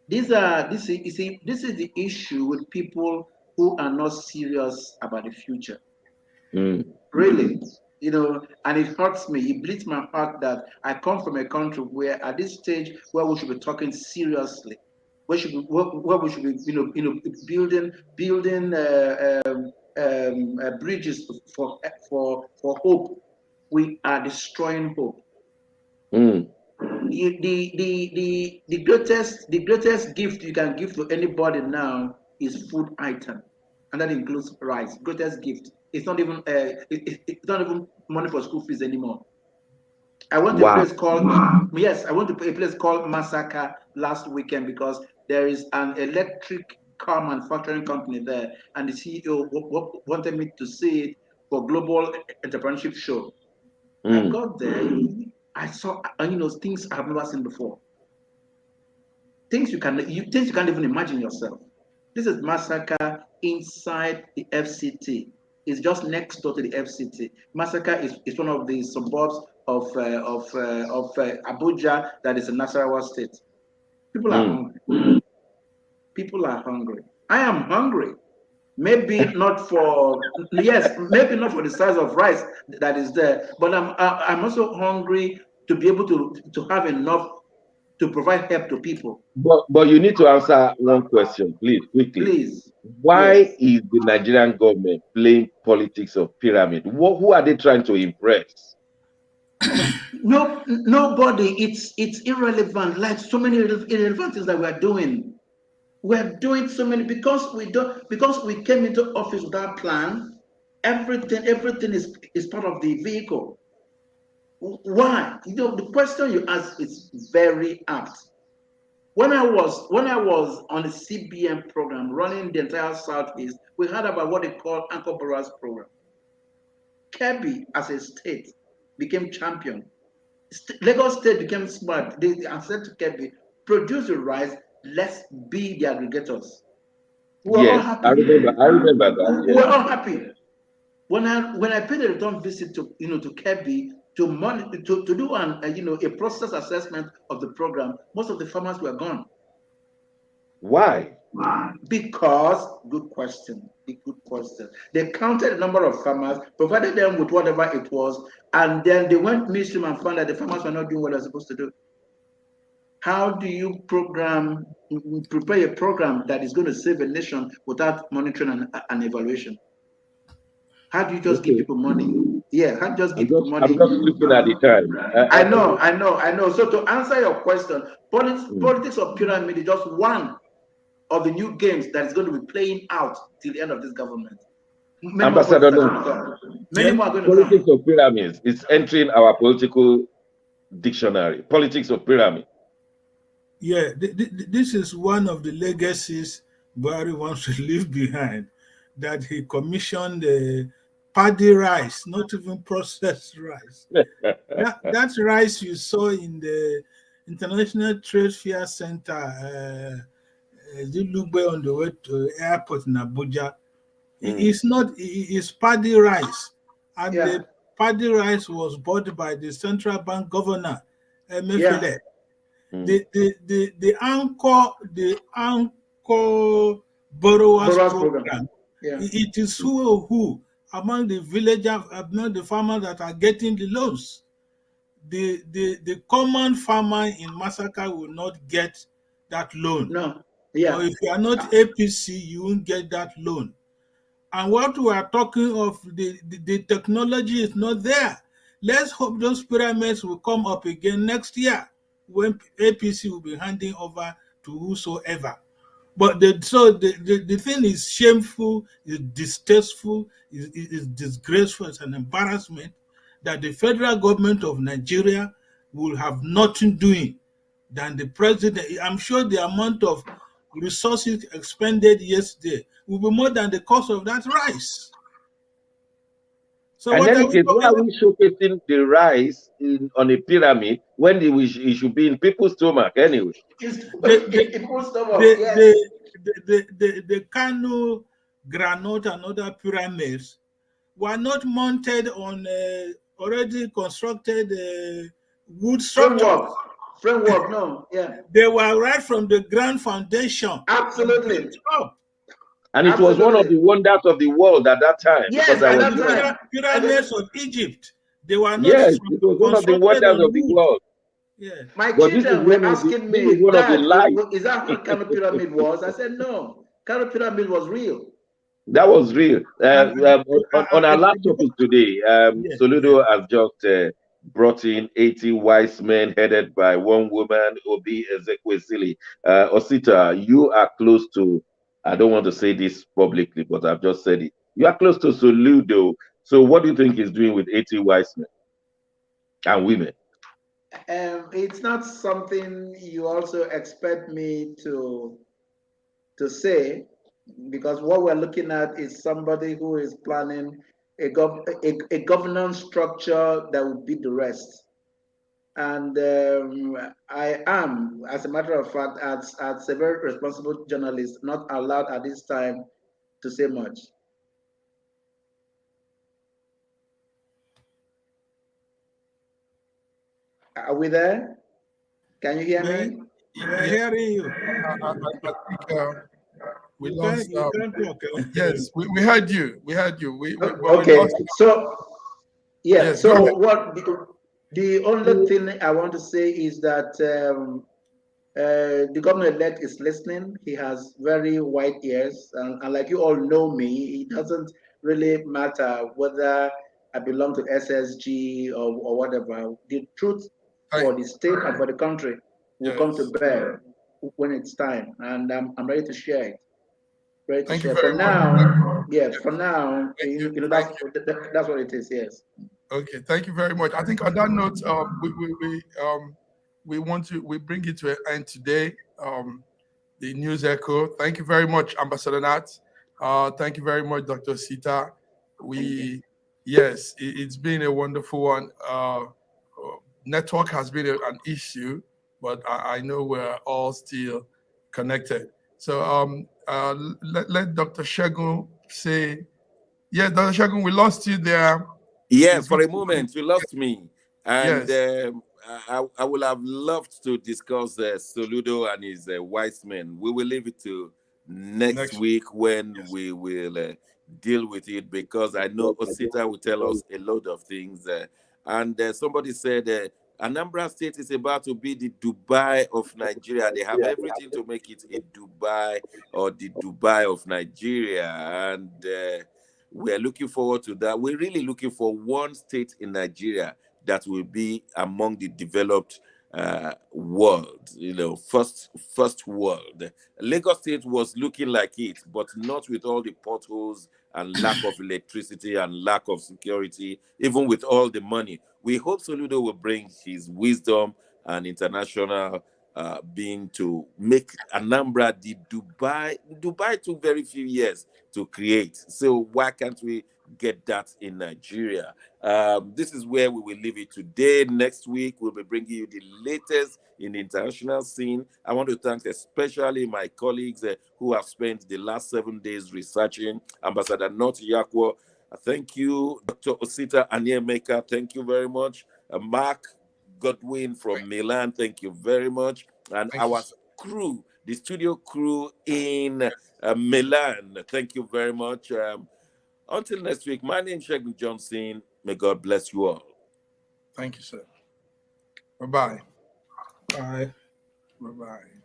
This is the issue with people who are not serious about the future. Really, and it hurts me. It bleeds my heart that I come from a country where, at this stage, where we should be talking seriously, where we should be, building bridges for hope. We are destroying hope. The greatest gift you can give to anybody now is food item, and that includes rice. Greatest gift. It's not even it's not even money for school fees anymore. I went to a place called Masaka last weekend because there is an electric car manufacturing company there, and the CEO wanted me to see it for Global Entrepreneurship Show. I got there. I saw, things I have never seen before. Things you can't even imagine yourself. This is Masaka inside the FCT. It's just next door to the FCT. Masaka is one of the suburbs of Abuja that is in Nasarawa State. People are hungry. People are hungry. I am hungry. Maybe not for the size of rice that is there, but I'm also hungry to be able to have enough to provide help to people. But you need to answer one question, please, quickly. Please. Why is the Nigerian government playing politics of pyramid? Who are they trying to impress? No, nobody. It's irrelevant. Like so many irrelevant things that we are doing. We're doing so many because we came into office without plan. Everything is part of the vehicle. Why? The question you ask is very apt. When I was on the CBN program running the entire Southeast, we heard about what they call Anchor Borrowers program. Kebbi as a state became champion. Lagos State became smart. They said to Kebbi, produce the rice, let's be the aggregators. We're all happy. I remember that. We're all happy. When I paid a return visit to Kebbi to do a process assessment of the program, most of the farmers were gone. Why? Because good question. They counted the number of farmers, provided them with whatever it was, and then they went midstream and found that the farmers were not doing what they're supposed to do. How do you prepare a program that is going to save a nation without monitoring and evaluation? How do you just give people money? Yeah, how do you just give people money? I'm just looking at the time. I know. So to answer your question, politics of pyramid is just one of the new games that is going to be playing out till the end of this government. Ambassador, many more are going to politics of pyramids is entering our political dictionary. Politics of pyramid. Yeah, this is one of the legacies Buhari wants to leave behind, that he commissioned paddy rice, not even processed rice. That rice you saw in the International Trade Fair Center, Zilugbe, on the way to airport in Abuja, it's not, it's paddy rice. And Yeah. the paddy rice was bought by the central bank governor, Yeah. Emefiele. The anchor borrowers Borrowers program. program. Yeah. It is who among the villagers, among the farmers that are getting the loans. The common farmer in Massacre will not get that loan. No. Or Yeah. if you are not APC, you won't get that loan. And what we are talking of, the technology is not there. Let's hope those pyramids will come up again next year when APC will be handing over to whosoever. But the thing is shameful, is distasteful, is disgraceful, it's an embarrassment that the federal government of Nigeria will have nothing doing than the president. I'm sure the amount of resources expended yesterday will be more than the cost of that rice. So In what are any we case, why talking are about? we showcasing the rice on a pyramid when it should be in people's stomach anyway? It's The the it puts stomach. the Yes. the Kano granite and other pyramids were not mounted on already constructed wood structures. Framework. Framework. No. Yeah. They were right from the ground foundation and Absolutely. built up. And it was one of Absolutely. the wonders of the world at that time because Yes. I At And was that the there. time. And pyramids of Egypt, they were not Yes, it was one of the constructed wonders on of the wood. world. Yeah. my But this is children were one of the asking this is me, one of the Dad, lies. is that what Kano pyramid was? I said, no. Kano pyramid was real. That was real. On our last The topic today, yeah, yeah. Soludo has just brought in 80 wise men headed by one woman, Obi Ezekwesili. Osita, you are close to, I don't want to say this publicly, but I've just said it. You are close to Soludo. So what do you think he's doing with 80 wise men and women? It's not something you also expect me to say, because what we're looking at is somebody who is planning a governance structure that will beat the rest. And I am, as a matter of fact, as a very responsible journalist, not allowed at this time to say much. Are we there? Can you hear We me? are hearing you. I think we You lost. can't talk. Yes, we heard you. We heard you. But we Okay, lost. so yeah, Yes, go so ahead. what the only thing I want to say is that the governor-elect is listening. He has very wide ears, and like you all know me, it doesn't really matter whether I belong to SSG or whatever. The truth Thank, for the state and for the country will come to yes. bear when it's time, and I'm ready to share it. Ready to Thank you share. For very much. now, yes. For now, Thank you. that's what it is. Yes. Okay, thank you very much. I think on that note, we want to bring it to an end today. The news echo. Thank you very much, Ambassador Nat. Thank you very much, Dr. Sita. We yes, it's been a wonderful one. Network has been an issue, but I know we're all still connected. So let Dr. Shegun say, yes, Dr. Shegun, we lost you there. Yes, for a moment, you lost me. And Yes. I would have loved to discuss Soludo and his wise men. We will leave it to next week when we will deal with it, because I know Osita will tell us a lot of things. And somebody said Anambra State is about to be the Dubai of Nigeria. They have everything to make it a Dubai or the Dubai of Nigeria. And we're looking forward to that. We're really looking for one state in Nigeria that will be among the developed world, first world. Lagos State was looking like it, but not with all the potholes and lack of electricity and lack of security, even with all the money. We hope Soludo will bring his wisdom and international being to make Anambra the Dubai. Dubai took very few years to create. So why can't we get that in Nigeria? This is where we will leave it today. Next week, we'll be bringing you the latest in the international scene. I want to thank especially my colleagues who have spent the last 7 days researching. Ambassador Not Yakwo, thank you. Dr. Osita Anyemeka, thank you very much. Mark Godwin from Milan, thank you very much. And our crew, the studio crew in Milan, thank you very much. Until next week, my name is Shegun Johnson. May God bless you all. Thank you, sir. Bye-bye. Bye. Bye-bye.